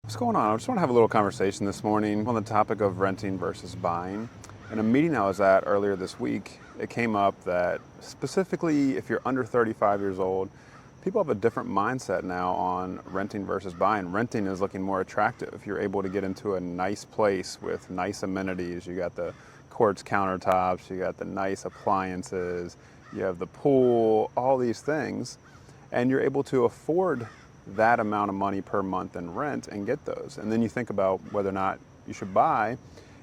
What's going on? I just want to have a little conversation this morning on the topic of renting versus buying. In a meeting I was at earlier this week, it came up that specifically if you're under 35 years old, people have a different mindset now on renting versus buying. Renting is looking more attractive. You're able to get into a nice place with nice amenities. You got the quartz countertops, you got the nice appliances, you have the pool, all these things, and you're able to afford that amount of money per month in rent and get those. And then you think about whether or not you should buy,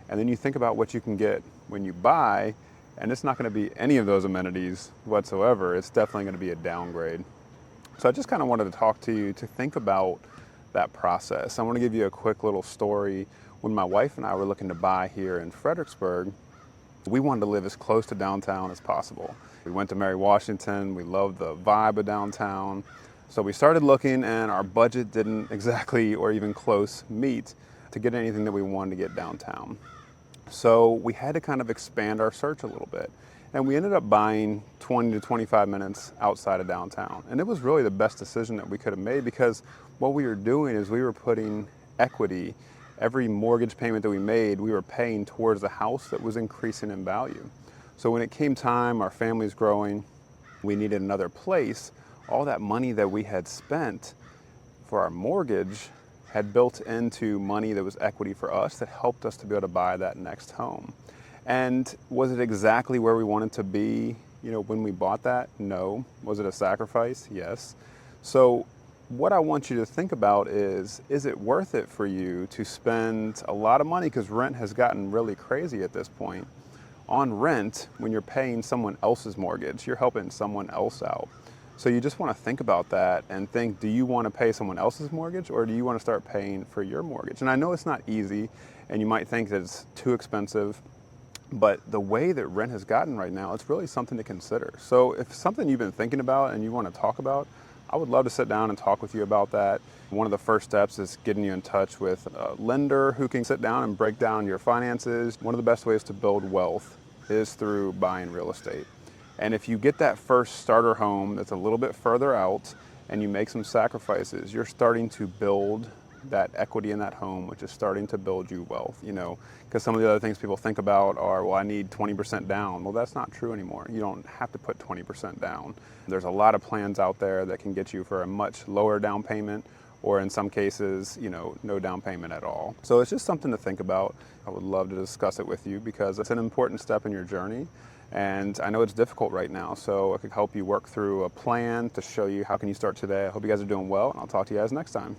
and then you think about what you can get when you buy, and it's not going to be any of those amenities whatsoever. It's definitely going to be a downgrade. So I just kind of wanted to talk to you to think about that process. I want to give you a quick little story. When my wife and I were looking to buy here in Fredericksburg, we wanted to live as close to downtown as possible. We went to Mary Washington. We loved the vibe of downtown. So we started looking, and our budget didn't exactly or even close meet to get anything that we wanted to get downtown. So we had to kind of expand our search a little bit. And we ended up buying 20 to 25 minutes outside of downtown. And it was really the best decision that we could have made, because what we were doing is we were putting equity. Every mortgage payment that we made, we were paying towards the house that was increasing in value. So when it came time, our family's growing, we needed another place, all that money that we had spent for our mortgage had built into money that was equity for us that helped us to be able to buy that next home. And was it exactly where we wanted to be, when we bought that? No. Was it a sacrifice? Yes. So what I want you to think about is it worth it for you to spend a lot of money, because rent has gotten really crazy at this point, on rent when you're paying someone else's mortgage? You're helping someone else out. So you just want to think about that and think, do you want to pay someone else's mortgage, or do you want to start paying for your mortgage? And I know it's not easy, and you might think that it's too expensive, but the way that rent has gotten right now, it's really something to consider. So if it's something you've been thinking about and you want to talk about, I would love to sit down and talk with you about that. One of the first steps is getting you in touch with a lender who can sit down and break down your finances. One of the best ways to build wealth is through buying real estate. And if you get that first starter home that's a little bit further out and you make some sacrifices, you're starting to build that equity in that home, which is starting to build you wealth, because some of the other things people think about are, well, I need 20% down. Well, that's not true anymore. You don't have to put 20% down. There's a lot of plans out there that can get you for a much lower down payment, or in some cases, no down payment at all. So it's just something to think about. I would love to discuss it with you, because it's an important step in your journey. And I know it's difficult right now, so I could help you work through a plan to show you how can you start today. I hope you guys are doing well, and I'll talk to you guys next time.